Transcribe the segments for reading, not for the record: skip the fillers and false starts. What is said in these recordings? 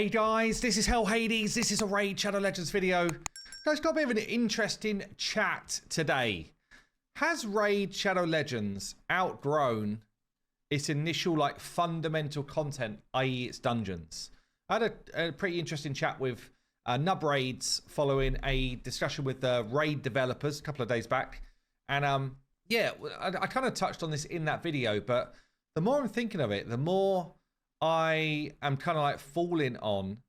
Hey guys, this is Hell Hades. This is a Raid Shadow Legends video. Guys, got a bit of an interesting chat today. Has Raid Shadow Legends outgrown its initial fundamental content, i.e. its dungeons? I had a pretty interesting chat with Nub Raids following a discussion with the Raid developers a couple of days back. And yeah, I kind of touched on this in that video, but the more I'm thinking of it, the more I am kind of falling on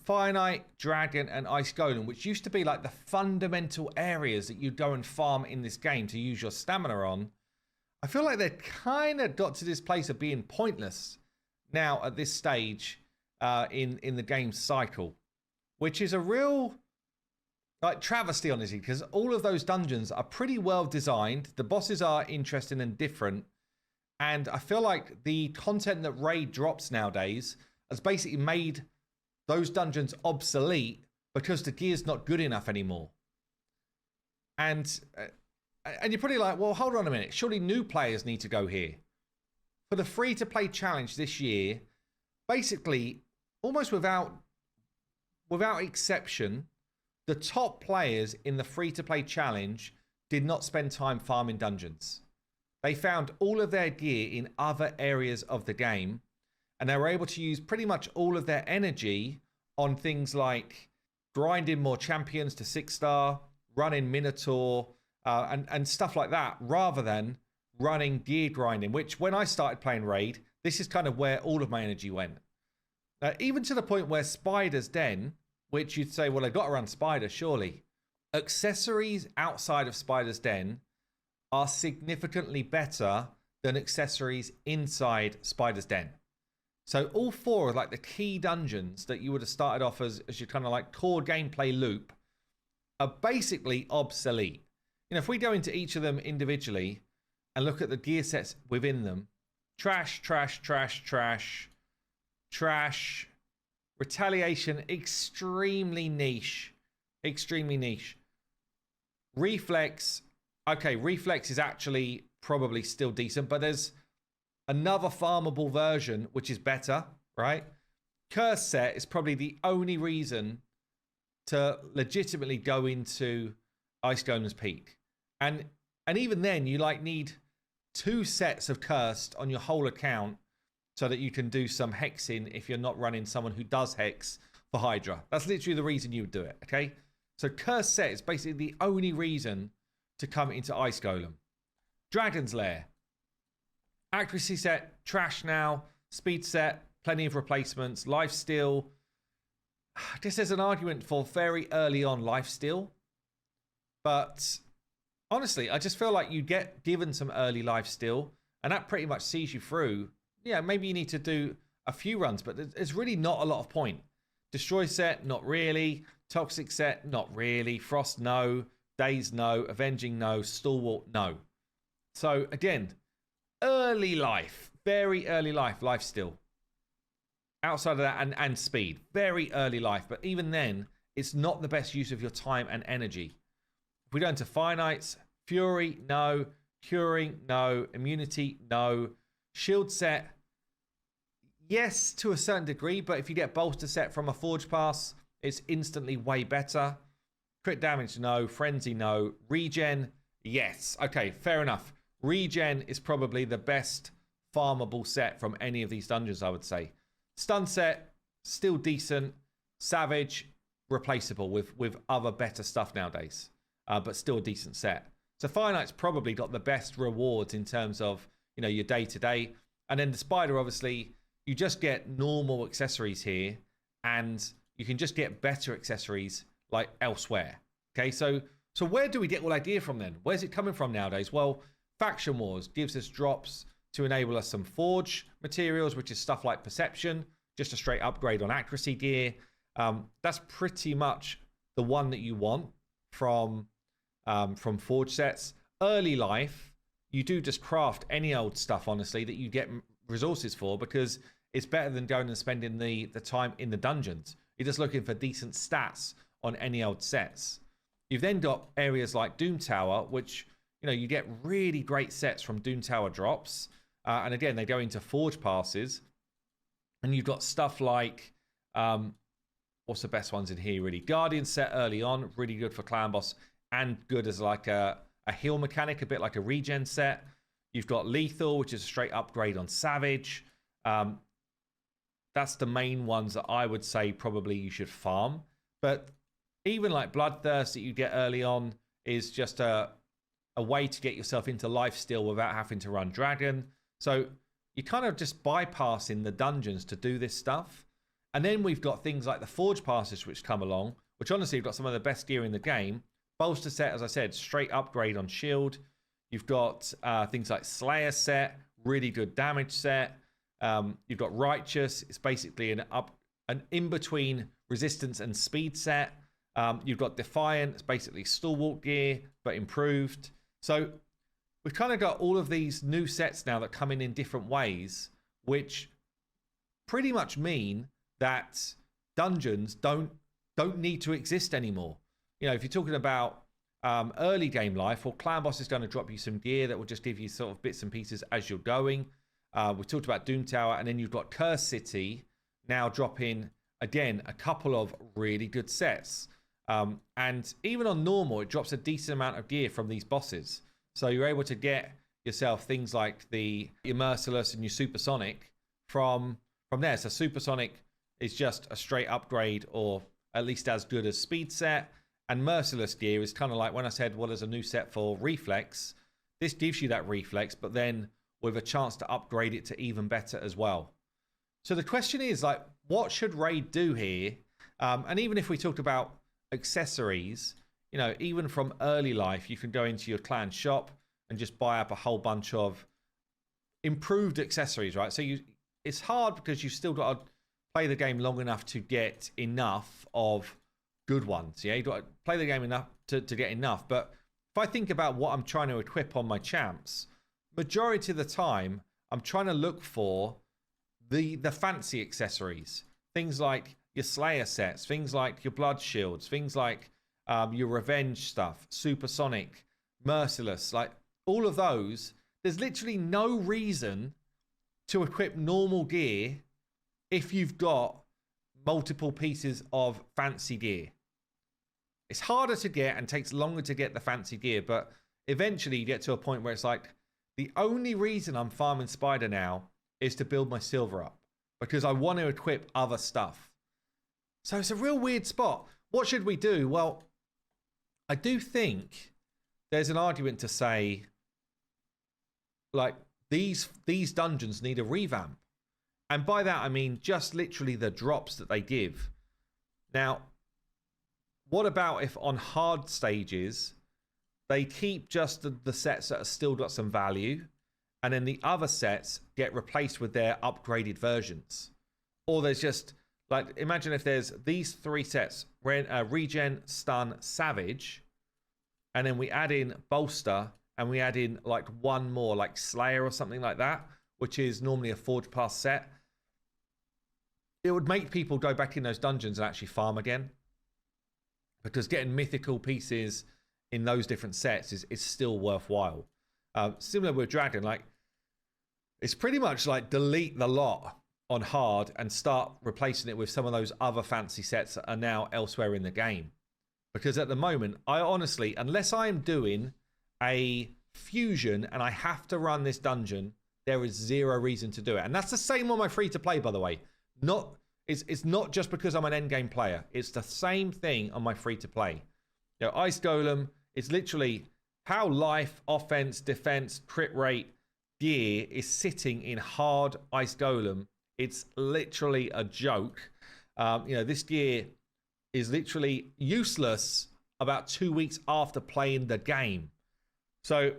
Fire Knight, Dragon, and Ice Golem, which used to be the fundamental areas that you'd go and farm in this game to use your stamina on. I feel like they're kind of got to this place of being pointless now at this stage in the game cycle, which is a real travesty, honestly, because all of those dungeons are pretty well designed. The bosses are interesting and different. And I feel like the content that Raid drops nowadays has basically made those dungeons obsolete because the gear's not good enough anymore. And you're pretty well, hold on a minute. Surely new players need to go here. For the free-to-play challenge this year, basically, almost without exception, the top players in the free-to-play challenge did not spend time farming dungeons. They found all of their gear in other areas of the game, and they were able to use pretty much all of their energy on things like grinding more champions to 6-star, running Minotaur, and stuff like that, rather than running gear grinding, which when I started playing Raid, this is kind of where all of my energy went. Even to the point where Spider's Den, which you'd say, well, I got to run Spider, surely. Accessories outside of Spider's Den are significantly better than accessories inside Spider's Den. So all four of the key dungeons that you would have started off as your kind of core gameplay loop are basically obsolete. You know, if we go into each of them individually and look at the gear sets within them, trash, trash, trash, trash, trash, retaliation, extremely niche, extremely niche. Reflex, okay, Reflex is actually probably still decent, but there's another farmable version which is better, right? Curse set is probably the only reason to legitimately go into Ice Golem's Peak. And even then, you need 2 sets of Cursed on your whole account so that you can do some hexing if you're not running someone who does hex for Hydra. That's literally the reason you would do it, okay? So Curse set is basically the only reason to come into Ice Golem. Dragon's Lair. Accuracy set, trash now. Speed set, plenty of replacements. Lifesteal. I guess there's an argument for very early on lifesteal. But honestly, I just feel like you get given some early lifesteal, and that pretty much sees you through. Yeah, maybe you need to do a few runs, but there's really not a lot of point. Destroy set, not really. Toxic set, not really. Frost, no. Daze, no. Avenging, no. Stalwart, no. So again, early life, very early life still. Outside of that, and speed, very early life. But even then, it's not the best use of your time and energy. If we go into Fire Knights, Fury, no. Curing, no. Immunity, no. Shield set, yes, to a certain degree, but if you get bolster set from a Forge Pass, it's instantly way better. Crit damage, no. Frenzy, no. Regen, yes. Okay, fair enough. Regen is probably the best farmable set from any of these dungeons, I would say. Stun set, still decent. Savage, replaceable with other better stuff nowadays, but still a decent set. So Fire Knight's probably got the best rewards in terms of, you know, your day-to-day. And then the Spider, obviously, you just get normal accessories here, and you can just get better accessories elsewhere. Okay, so where do we get all idea from then? Where's it coming from nowadays? Well, Faction Wars gives us drops to enable us some Forge materials, which is stuff like Perception, just a straight upgrade on accuracy gear. That's pretty much the one that you want from Forge sets. Early life, you do just craft any old stuff, honestly, that you get resources for, because it's better than going and spending the time in the dungeons. You're just looking for decent stats on any old sets. You've then got areas like Doom Tower, which, you know, you get really great sets from Doom Tower drops. And again, they go into Forge passes. And you've got stuff like What's the best ones in here, really? Guardian set early on, really good for clan boss and good as like a heal mechanic, a bit like a regen set. You've got Lethal, which is a straight upgrade on Savage. That's the main ones that I would say probably you should farm. But even like Bloodthirst that you get early on is just a way to get yourself into lifesteal without having to run Dragon. So you're kind of just bypassing the dungeons to do this stuff. And then we've got things like the Forge Passes which come along, which honestly have got some of the best gear in the game. Bolster set, as I said, straight upgrade on shield. You've got things like Slayer set, really good damage set. You've got Righteous. It's basically an in-between resistance and speed set. You've got Defiant. It's basically Stalwart gear, but improved. So we've kind of got all of these new sets now that come in different ways, which pretty much mean that dungeons don't need to exist anymore. You know, if you're talking about early game life, well, Clan Boss is going to drop you some gear that will just give you sort of bits and pieces as you're going. We talked about Doom Tower, and then you've got Curse City now dropping, again, a couple of really good sets. And even on normal, it drops a decent amount of gear from these bosses. So you're able to get yourself things like your Merciless and your Supersonic from there. So Supersonic is just a straight upgrade, or at least as good as Speed set. And Merciless gear is kind of like when I said, well, there's a new set for Reflex. This gives you that Reflex, but then with a chance to upgrade it to even better as well. So the question is, like, what should Raid do here? And even if we talked about accessories, you know, even from early life, you can go into your clan shop and just buy up a whole bunch of improved accessories, right? So it's hard because you've still got to play the game long enough to get enough of good ones. Yeah, you've got to play the game enough to get enough. But if I think about what I'm trying to equip on my champs, majority of the time, I'm trying to look for the fancy accessories. Things like your Slayer sets, things like your Blood Shields, things like your Revenge stuff, Supersonic, Merciless, like all of those. There's literally no reason to equip normal gear if you've got multiple pieces of fancy gear. It's harder to get and takes longer to get the fancy gear, but eventually you get to a point where it's like, the only reason I'm farming Spider now is to build my silver up, because I want to equip other stuff. So it's a real weird spot. What should we do? Well, I do think there's an argument to say, like, these dungeons need a revamp. And by that, I mean just literally the drops that they give. Now, what about if on hard stages, they keep just the sets that have still got some value, and then the other sets get replaced with their upgraded versions? Or there's just, like, imagine if there's these three sets, Regen, Stun, Savage, and then we add in Bolster, and we add in like one more, like Slayer or something like that, which is normally a Forge Pass set. It would make people go back in those dungeons and actually farm again, because getting mythical pieces in those different sets is still worthwhile. Similar with Dragon, like, it's pretty much like delete the lot on hard and start replacing it with some of those other fancy sets that are now elsewhere in the game. Because at the moment, I honestly, unless I am doing a fusion and I have to run this dungeon, there is zero reason to do it. And that's the same on my free-to-play, by the way. It's not just because I'm an endgame player. It's the same thing on my free-to-play. You know, Ice Golem is literally how life, offense, defense, crit rate, gear is sitting in hard Ice Golem. It's literally a joke. You know, this gear is literally useless about 2 weeks after playing the game. So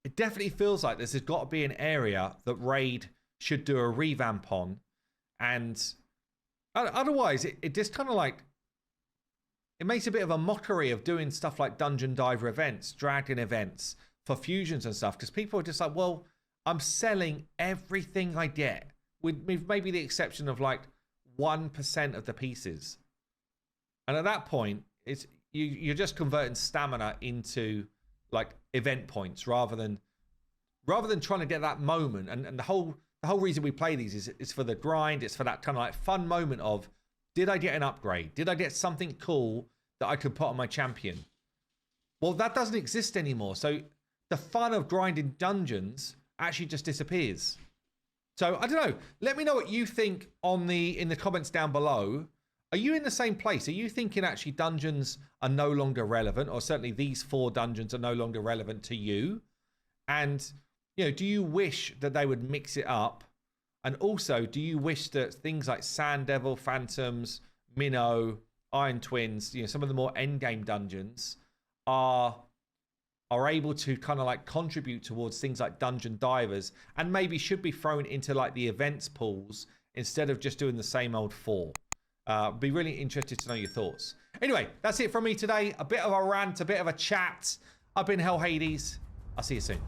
it definitely feels like this has got to be an area that Raid should do a revamp on. And otherwise, it just kind of like, it makes a bit of a mockery of doing stuff like Dungeon Diver events, Dragon events for fusions and stuff. Because people are just like, well, I'm selling everything I get, with maybe the exception of like 1% of the pieces. And at that point, it's you're just converting stamina into like event points rather than trying to get that moment. And the whole reason we play these is for the grind. It's for that kind of like fun moment of Did I get an upgrade? Did I get something cool that I could put on my champion? Well, that doesn't exist anymore. So the fun of grinding dungeons actually just disappears. So I don't know. Let me know what you think in the comments down below. Are you in the same place? Are you thinking actually dungeons are no longer relevant, or certainly these 4 dungeons are no longer relevant to you? And, you know, do you wish that they would mix it up? And also, do you wish that things like Sand Devil, Phantoms, Minnow, Iron Twins, you know, some of the more endgame dungeons are able to kind of like contribute towards things like Dungeon Divers, and maybe should be thrown into like the events pools instead of just doing the same old 4? Be really interested to know your thoughts. Anyway, that's it from me today. A bit of a rant, a bit of a chat. I've been Hell Hades. I'll see you soon.